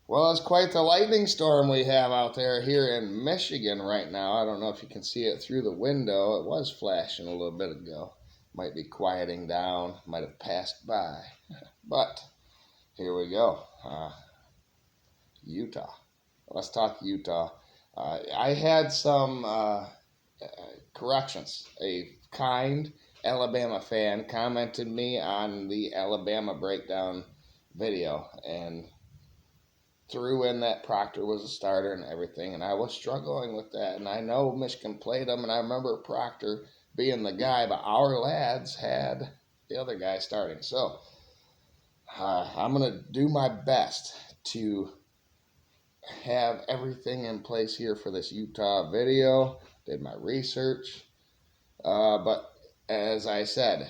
Well, it's quite the lightning storm we have out there here in Michigan right now. I don't know if you can see it through the window. It was flashing a little bit ago. Might be quieting down. Might have passed by. But here we go. Utah. Let's talk Utah. I had some corrections. A kind Alabama fan commented me on the Alabama breakdown video and threw in that Proctor was a starter and everything, and I was struggling with that. And I know Michigan played them, and I remember Proctor being the guy, but our lads had the other guy starting. So I'm going to do my best to have everything in place here for this Utah video. Did my research. But as I said,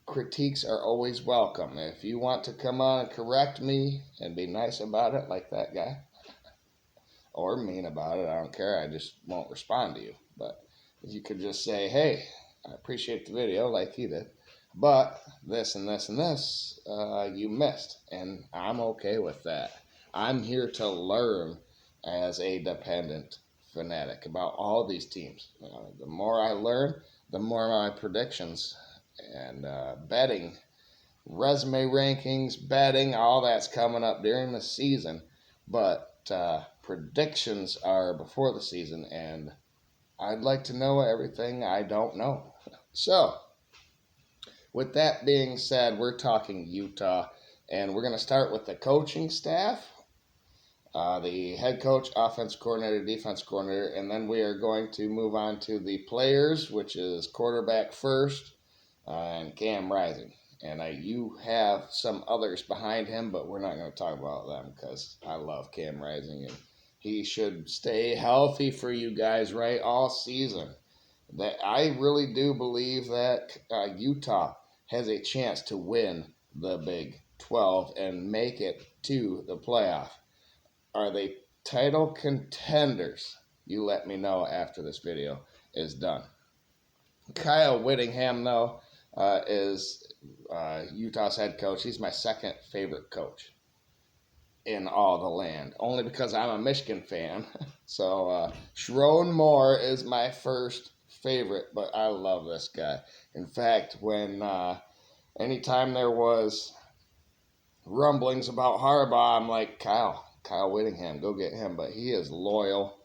critiques are always welcome. If you want to come on and correct me and be nice about it, like that guy, or mean about it, I don't care. I just won't respond to you. But if you could just say, hey, I appreciate the video, like he did, but this and this and this, you missed. And I'm okay with that. I'm here to learn as a dependent fanatic about all these teams. The more I learn, the more my predictions and betting, resume rankings, betting, all that's coming up during the season. But predictions are before the season, and I'd like to know everything I don't know. So, with that being said, we're talking Utah, and we're going to start with the coaching staff. The head coach, offense coordinator, defense coordinator, and then we are going to move on to the players, which is quarterback first, and Cam Rising. And you have some others behind him, but we're not going to talk about them because I love Cam Rising, and he should stay healthy for you guys, right, all season. That I really do believe that Utah has a chance to win the Big 12 and make it to the playoff. Are they title contenders? You let me know after this video is done. Kyle Whittingham, though, is Utah's head coach. He's my second favorite coach in all the land, only because I'm a Michigan fan. So Sharon Moore is my first favorite, but I love this guy. In fact, when anytime there was rumblings about Harbaugh, I'm like, Kyle Whittingham, go get him. But he is loyal.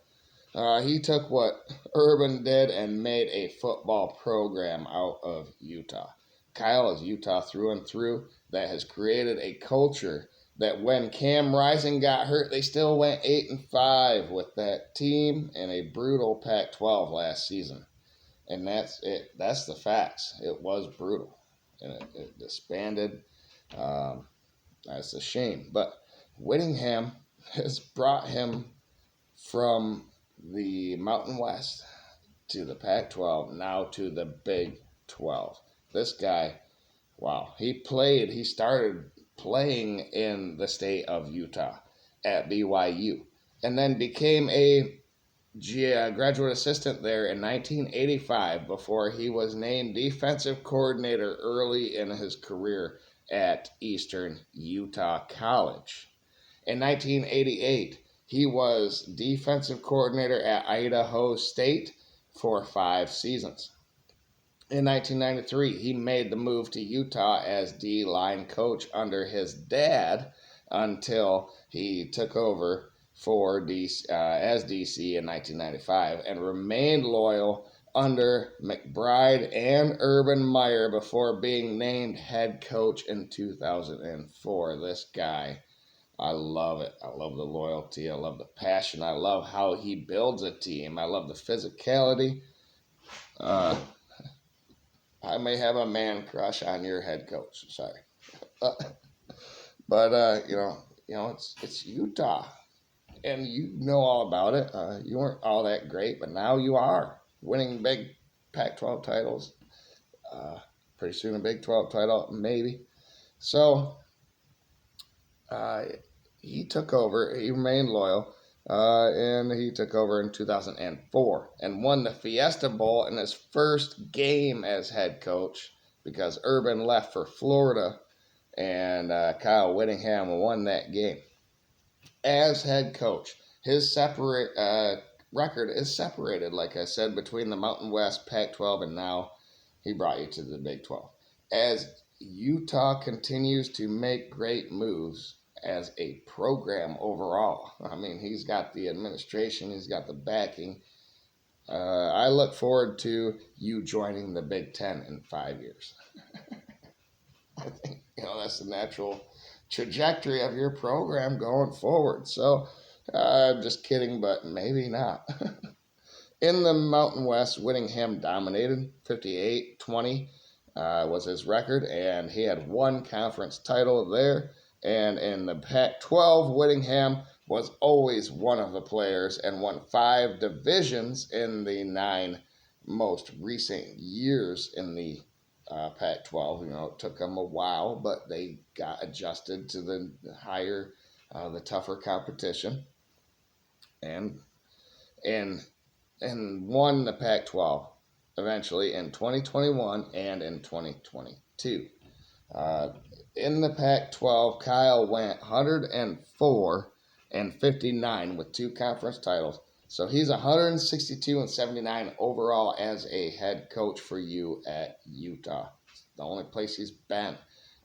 He took what Urban did and made a football program out of Utah. Kyle is Utah through and through. That has created a culture that when Cam Rising got hurt, they still went 8-5 with that team in a brutal Pac-12 last season. And that's it. That's the facts. It was brutal. And it disbanded. That's a shame. But Whittingham has brought him from the Mountain West to the Pac-12, now to the Big 12. This guy, wow, he started playing in the state of Utah at BYU, and then became a graduate assistant there in 1985 before he was named defensive coordinator early in his career at Eastern Utah College. In 1988, he was defensive coordinator at Idaho State for 5 seasons. In 1993, he made the move to Utah as D-line coach under his dad until he took over for as DC in 1995 and remained loyal under McBride and Urban Meyer before being named head coach in 2004. This guy, I love it. I love the loyalty. I love the passion. I love how he builds a team. I love the physicality. I may have a man crush on your head coach. Sorry, but it's Utah, and you know all about it. You weren't all that great, but now you are winning big Pac-12 titles. Pretty soon a Big 12 title, maybe. So he took over. He remained loyal. And he took over in 2004 and won the Fiesta Bowl in his first game as head coach because Urban left for Florida, and Kyle Whittingham won that game. as head coach. His separate record is separated, like I said, between the Mountain West, Pac-12, and now he brought you to the Big 12. As Utah continues to make great moves as a program overall, I mean, he's got the administration, he's got the backing. I look forward to you joining the Big Ten in 5 years. I think that's the natural trajectory of your program going forward. So, I'm just kidding, but maybe not. In the Mountain West, Whittingham dominated 58-20 was his record, and he had one conference title there. And in the Pac-12, Whittingham was always one of the players and won 5 divisions in the 9 most recent years in the Pac-12. It took them a while, but they got adjusted to the higher, the tougher competition, and won the Pac-12 eventually in 2021 and in 2022. In the Pac-12, Kyle went 104-59 with 2 conference titles. So he's 162-79 overall as a head coach for you at Utah. It's the only place he's been.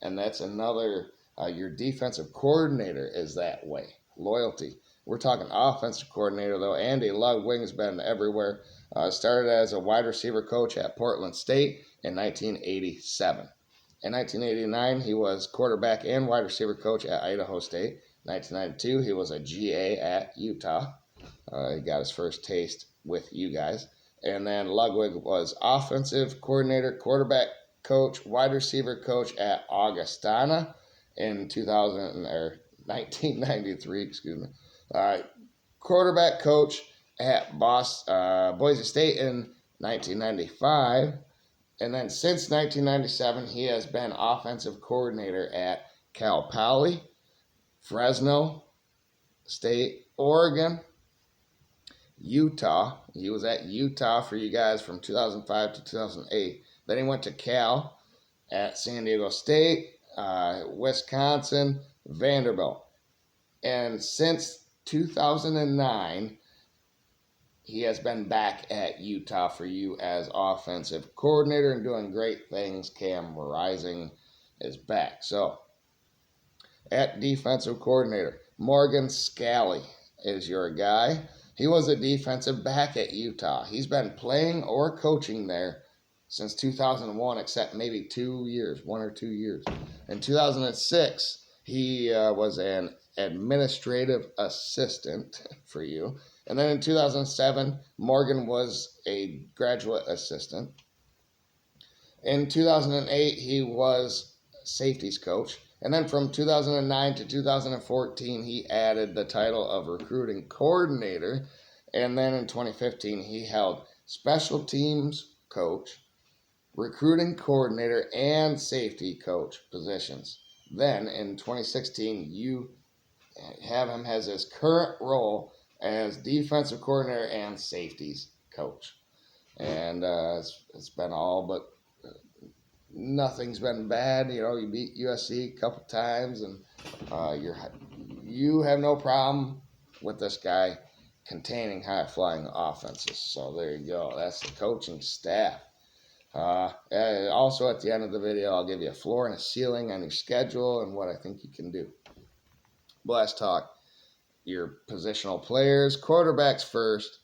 And that's another, your defensive coordinator is that way. Loyalty. We're talking offensive coordinator, though. Andy Ludwig's been everywhere. Started as a wide receiver coach at Portland State in 1987. In 1989, he was quarterback and wide receiver coach at Idaho State. 1992, he was a GA at Utah. He got his first taste with you guys. And then Ludwig was offensive coordinator, quarterback coach, wide receiver coach at Augustana in 1993, excuse me. Quarterback coach at Boise State in 1995. And then since 1997, he has been offensive coordinator at Cal Poly, Fresno State, Oregon, Utah. He was at Utah for you guys from 2005 to 2008. Then he went to Cal at San Diego State, Wisconsin, Vanderbilt. And since 2009, he has been back at Utah for you as offensive coordinator and doing great things. Cam Rising is back. So, at defensive coordinator, Morgan Scalley is your guy. He was a defensive back at Utah. He's been playing or coaching there since 2001, except maybe 2 years, 1 or 2 years. In 2006, he was an administrative assistant for you. And then in 2007, Morgan was a graduate assistant. In 2008, he was safeties coach. And then from 2009 to 2014, he added the title of recruiting coordinator. And then in 2015, he held special teams coach, recruiting coordinator, and safety coach positions. Then in 2016, you have him as his current role as defensive coordinator and safeties coach. And it's been all but nothing's been bad. You beat USC a couple times, and you have no problem with this guy containing high-flying offenses. So there you go. That's the coaching staff. Also, at the end of the video, I'll give you a floor and a ceiling on your schedule and what I think you can do. But let's talk your positional players. Quarterbacks first.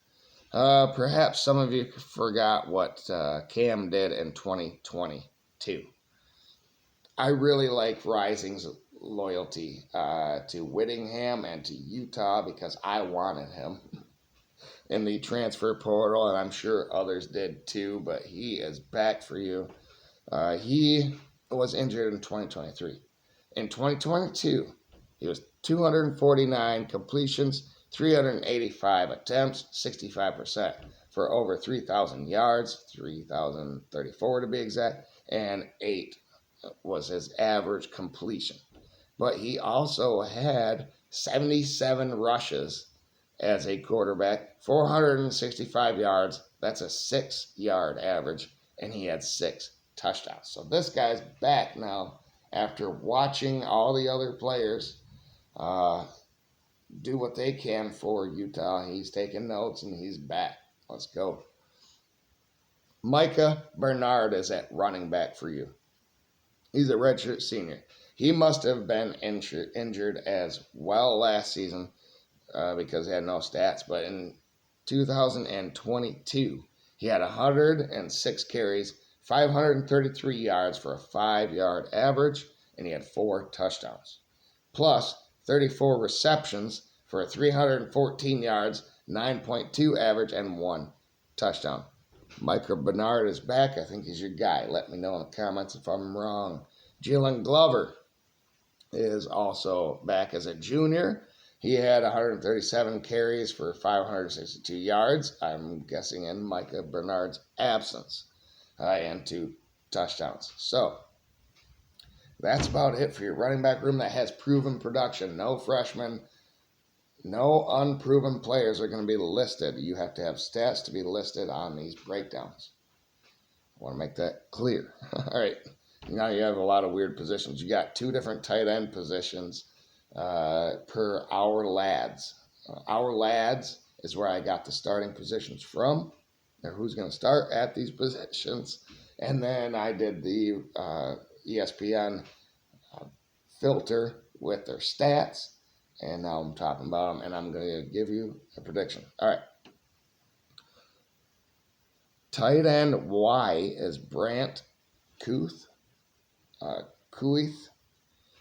Perhaps some of you forgot what Cam did in 2022. I really like Rising's loyalty to Whittingham and to Utah because I wanted him in the transfer portal, and I'm sure others did too, but he is back for you. He was injured in 2023. In 2022, he was 249 completions, 385 attempts, 65% for over 3,000 yards, 3,034 to be exact, and 8 was his average completion. But he also had 77 rushes as a quarterback, 465 yards, that's a 6-yard average, and he had 6 touchdowns. So this guy's back now after watching all the other players do what they can for Utah. He's taking notes and he's back. Let's go. Micah Bernard is at running back for you. He's a redshirt senior. He must have been injured as well last season because he had no stats. But in 2022, he had 106 carries, 533 yards for a 5-yard average, and he had 4 touchdowns. Plus 34 receptions for 314 yards, 9.2 average, and 1 touchdown. Micah Bernard is back. I think he's your guy. Let me know in the comments if I'm wrong. Jalen Glover is also back as a junior. He had 137 carries for 562 yards. I'm guessing in Micah Bernard's absence, and 2 touchdowns. So that's about it for your running back room that has proven production. No freshmen, no unproven players are going to be listed. You have to have stats to be listed on these breakdowns. I want to make that clear. All right. Now you have a lot of weird positions. You got 2 different tight end positions per Our Lads. Our Lads is where I got the starting positions from, or who's going to start at these positions. And then I did the ESPN filter with their stats. And now I'm talking about them, and I'm going to give you a prediction. All right. Tight end Y is Brant Kuith,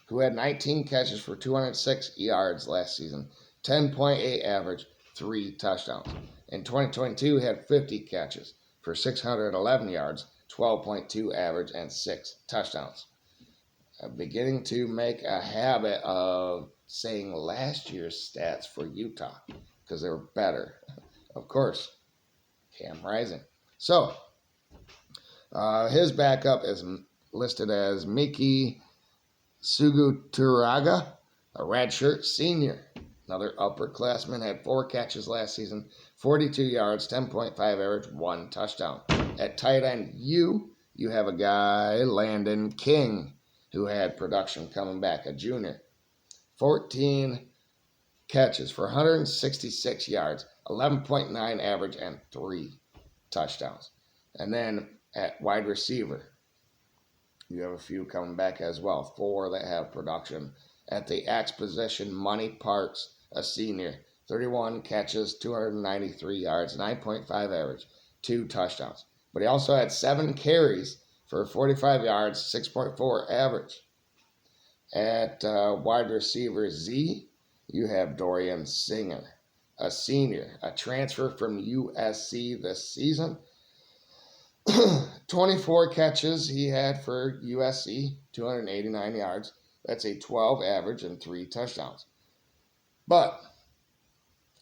who had 19 catches for 206 yards last season, 10.8 average, 3 touchdowns. In 2022, he had 50 catches for 611 yards, 12.2 average, and 6 touchdowns. Beginning to make a habit of saying last year's stats for Utah because they were better. Of course, Cam Rising. So, his backup is listed as Miki Suguturaga, a redshirt senior. Another upperclassman, had 4 catches last season, 42 yards, 10.5 average, 1 touchdown. At tight end you have a guy, Landon King, who had production coming back, a junior. 14 catches for 166 yards, 11.9 average, and 3 touchdowns. And then at wide receiver, you have a few coming back as well, 4 that have production. At the X position, Money Parks, a senior, 31 catches, 293 yards, 9.5 average, 2 touchdowns. But he also had 7 carries for 45 yards, 6.4 average. At wide receiver Z, you have Dorian Singer, a senior, a transfer from USC this season. 24 catches he had for USC, 289 yards. That's a 12 average and 3 touchdowns. But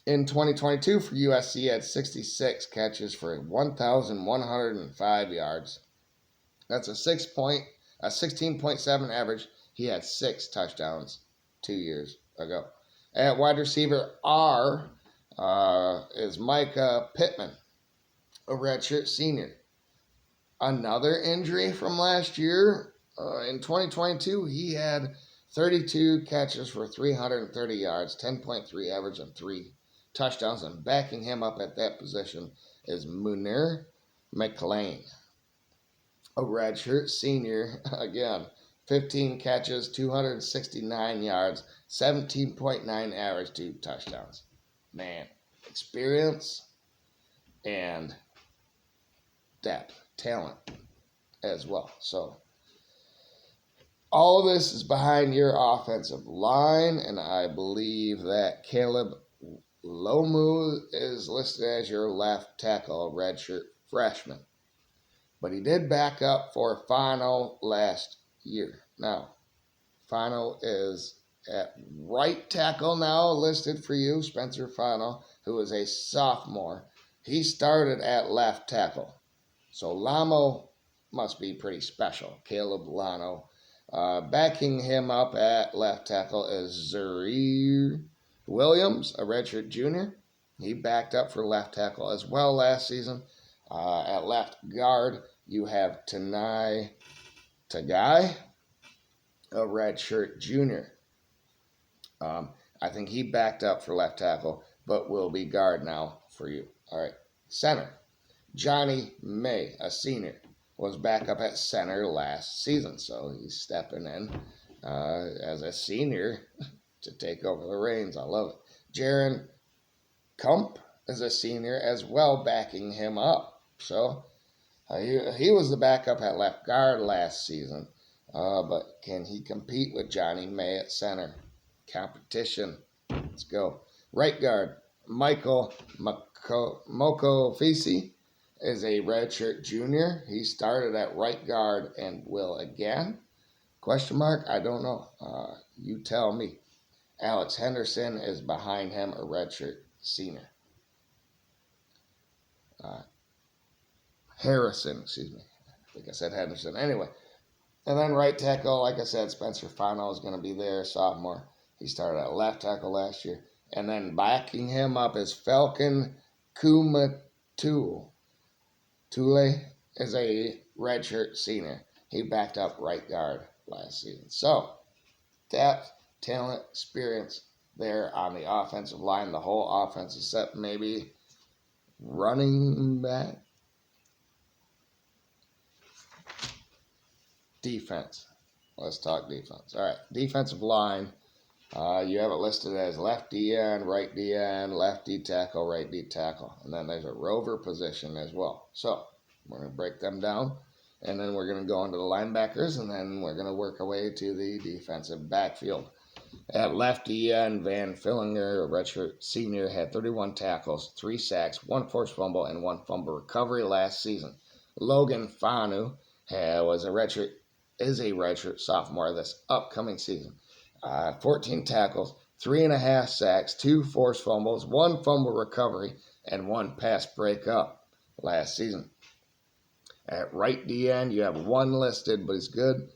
in 2022 for USC, he had 66 catches for 1,105 yards. That's a 16.7 average. He had 6 touchdowns 2 years ago. At wide receiver R is Micah Pittman, a redshirt senior. Another injury from last year. In 2022, he had 32 catches for 330 yards, 10.3 average, and 3 touchdowns. And backing him up at that position is Munir McLean, a redshirt senior. Again, 15 catches, 269 yards, 17.9 average, 2 touchdowns. Man, experience and depth, talent as well. So all of this is behind your offensive line, and I believe that Caleb Lomu is listed as your left tackle, redshirt freshman. But he did back up for Fano last year. Now, Fano is at right tackle now listed for you, Spencer Fano, who is a sophomore. He started at left tackle. So Lamo must be pretty special. Caleb Lano. Backing him up at left tackle is Zaire Williams, a redshirt junior. He backed up for left tackle as well last season. At left guard, you have Tanai Tagai, a redshirt junior. I think he backed up for left tackle, but will be guard now for you. All right, center. Johnny May, a senior, was back up at center last season, so he's stepping in as a senior to take over the reins. I love it. Jaron Kump is a senior as well, backing him up. So he was the backup at left guard last season, but can he compete with Johnny May at center? Competition. Let's go. Right guard, Michael Mokofisi is a redshirt junior. He started at right guard and will again. Question mark? I don't know. You tell me. Alex Henderson is behind him, a redshirt senior. Harrison, excuse me. I think I said Henderson. Anyway, and then right tackle, like I said, Spencer Fano is going to be there, sophomore. He started at left tackle last year. And then backing him up is Falcon Kumatul. Tule is a redshirt senior. He backed up right guard last season. So, depth, talent, experience there on the offensive line, the whole offense, except maybe running back. Defense. Let's talk defense. All right, defensive line. You have it listed as left DN, right DN, left D tackle, right D tackle. And then there's a rover position as well. So we're going to break them down. And then we're going to go into the linebackers. And then we're going to work our way to the defensive backfield. At left DN, Van Fillinger, a redshirt senior, had 31 tackles, 3 sacks, 1 forced fumble, and 1 fumble recovery last season. Logan Fanu is a redshirt sophomore this upcoming season. 14 tackles, 3.5 sacks, 2 forced fumbles, 1 fumble recovery, and 1 pass breakup last season. At right DN, you have 1 listed, but he's good.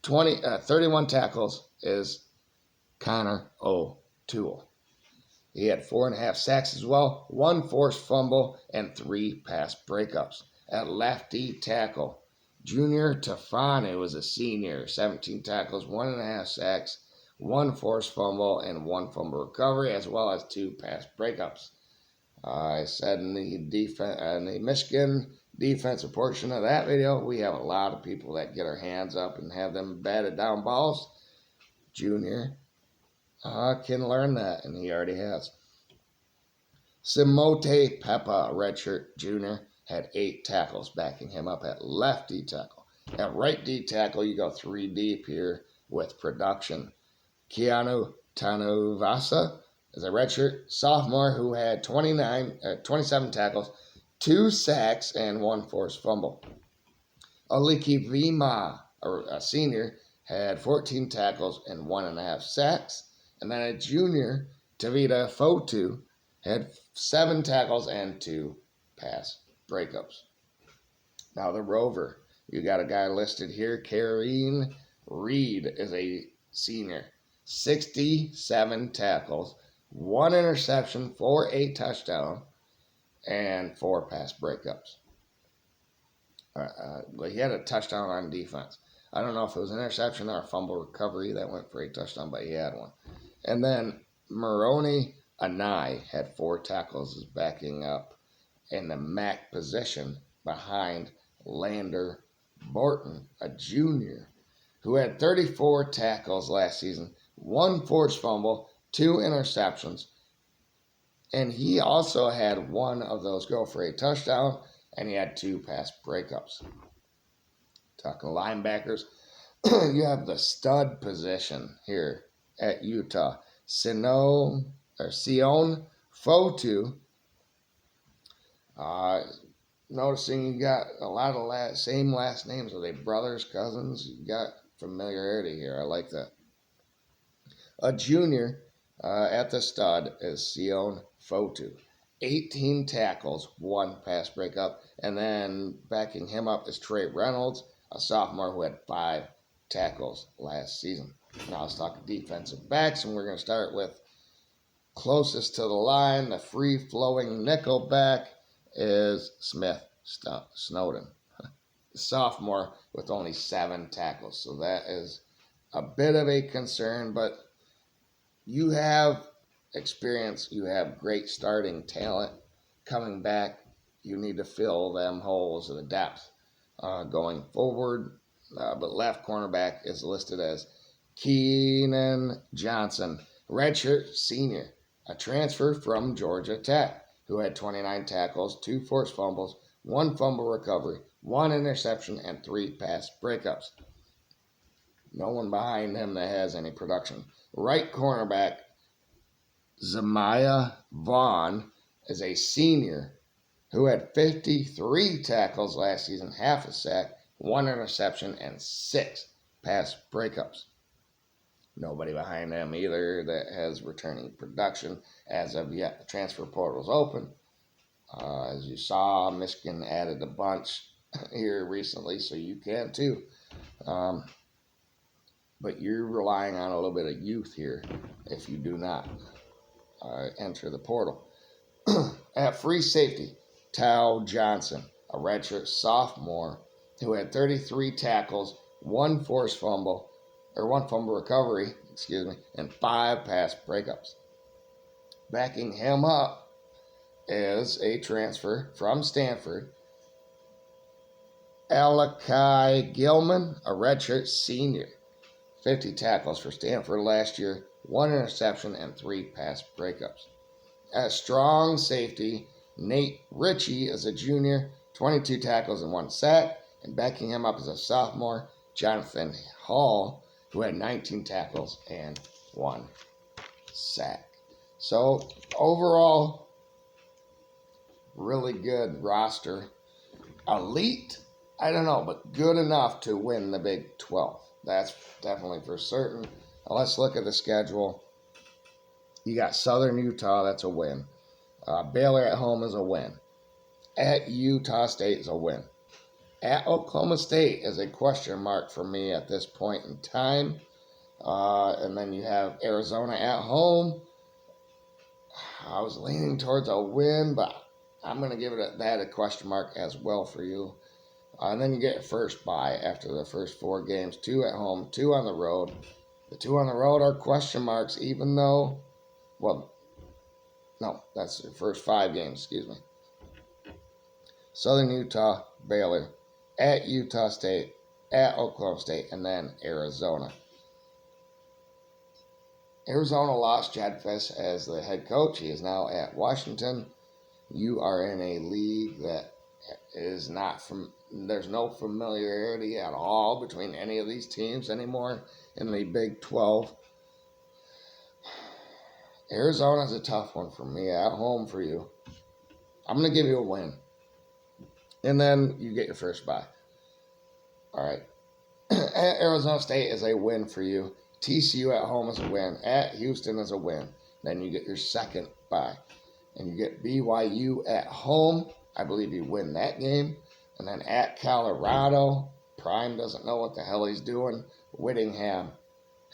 31 tackles is Connor O'Toole. He had 4.5 sacks as well, 1 forced fumble, and 3 pass breakups. At lefty tackle, Junior Tafani was a senior, 17 tackles, 1.5 sacks, 1 forced fumble, and 1 fumble recovery, as well as 2 pass breakups. I said in the Michigan defensive portion of that video, we have a lot of people that get our hands up and have them batted down balls. Junior can learn that, and he already has. Simote Peppa, redshirt junior, had 8 tackles, backing him up at left D tackle. At right D tackle, you go 3 deep here with production. Keanu Tanuvasa is a redshirt sophomore who had 27 tackles, 2 sacks, and 1 forced fumble. Aliki Vima, a senior, had 14 tackles and 1.5 sacks. And then a junior, Tavita Fotu, had 7 tackles and 2 pass breakups. Now the rover, you got a guy listed here. Kareen Reed is a senior, 67 tackles, 1 interception for a touchdown, and 4 pass breakups. Well, he had a touchdown on defense. I don't know if it was an interception or a fumble recovery that went for a touchdown, but he had one. And then Moroni Anai had 4 tackles, backing up in the MAC position behind Lander Borton, a junior, who had 34 tackles last season, 1 forced fumble, 2 interceptions, and he also had 1 of those go for a touchdown, and he had 2 pass breakups. Talking linebackers, you have the stud position here at Utah. Sion Fotu. Noticing you got a lot of same last names. Are they brothers, cousins? You got familiarity here. I like that. A junior at the stud is Sion Fotu. 18 tackles, 1 pass breakup. And then backing him up is Trey Reynolds, a sophomore who had 5 tackles last season. Now let's talk defensive backs, and we're going to start with closest to the line. The free-flowing nickel back is Smith Snowden, sophomore with only 7 tackles. So that is a bit of a concern, but you have experience, you have great starting talent coming back. You need to fill them holes of the depth going forward. But left cornerback is listed as Keenan Johnson, redshirt senior, a transfer from Georgia Tech, who had 29 tackles, 2 forced fumbles, 1 fumble recovery, 1 interception, and 3 pass breakups. No one behind him that has any production. Right cornerback Zamiah Vaughn is a senior who had 53 tackles last season, half a sack, 1 interception, and 6 pass breakups. Nobody behind them either that has returning production as of yet. The transfer portal is open. As you saw, Michigan added a bunch here recently, so you can too. But you're relying on a little bit of youth here if you do not enter the portal. At free safety, Tao Johnson, a redshirt sophomore who had 33 tackles, 1 forced fumble, or 1 fumble recovery, and 5 pass breakups. Backing him up is a transfer from Stanford, Alakai Gilman, a redshirt senior. 50 tackles for Stanford last year, 1 interception, and 3 pass breakups. At strong safety, Nate Ritchie is a junior, 22 tackles and 1 sack, and backing him up is a sophomore, Jonathan Hall, who had 19 tackles and 1 sack. So overall, really good roster. Elite, I don't know, but good enough to win the Big 12. That's definitely for certain. Now let's look at the schedule. You got Southern Utah, that's a win. Baylor at home is a win. At Utah State is a win. At Oklahoma State is a question mark for me at this point in time. And then you have Arizona at home. I was leaning towards a win, but I'm going to give that a question mark as well for you. And then you get first bye after the first 4 games. 2 at home, 2 on the road. The 2 on the road are question marks, even though, well, no, that's the first 5 games, Southern Utah, Baylor, at Utah State, at Oklahoma State, and then Arizona. Arizona lost Chad Fiss as the head coach. He is now at Washington. You are in a league that is not from, there's no familiarity at all between any of these teams anymore in the Big 12. Arizona's a tough one for me at home for you. I'm going to give you a win. And then you get your first bye. All right. At Arizona State is a win for you. TCU at home is a win. At Houston is a win. Then you get your second bye. And you get BYU at home. I believe you win that game. And then at Colorado, Prime doesn't know what the hell he's doing. Whittingham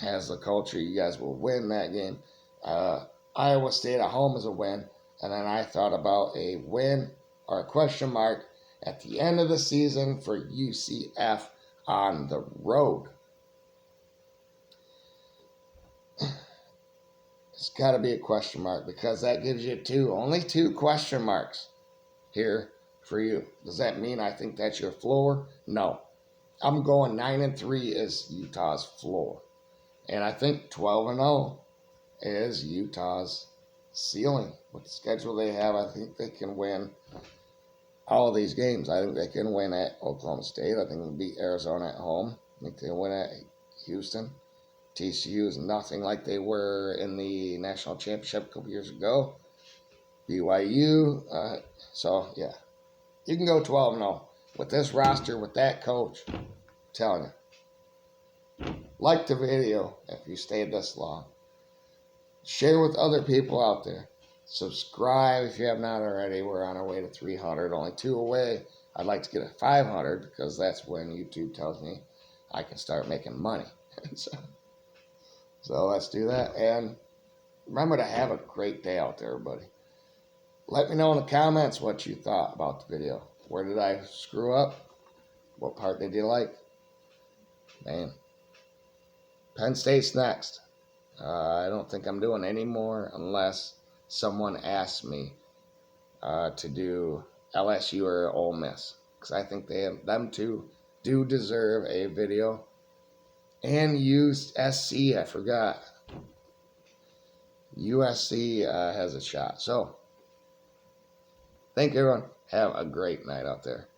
has the culture. You guys will win that game. Iowa State at home is a win. And then I thought about a win or a question mark at the end of the season for UCF on the road. It's got to be a question mark because that gives you only two question marks here for you. Does that mean I think that's your floor? No. I'm going 9-3 is Utah's floor. And I think 12-0 is Utah's ceiling. With the schedule they have, I think they can win all of these games. I think they can win at Oklahoma State. I think they can beat Arizona at home. I think they can win at Houston. TCU is nothing like they were in the national championship a couple years ago. BYU. So, yeah. You can go 12-0. With this roster, with that coach, I'm telling you. Like the video if you stayed this long. Share with other people out there. Subscribe if you have not already. We're on our way to 300. Only 2 away. I'd like to get to 500 because that's when YouTube tells me I can start making money. So let's do that. And remember to have a great day out there, everybody. Let me know in the comments what you thought about the video. Where did I screw up? What part did you like? Man. Penn State's next. I don't think I'm doing any more unless someone asks me to do LSU or Ole Miss, because I think them two do deserve a video. And USC, I forgot. USC has a shot. So, thank you, everyone. Have a great night out there.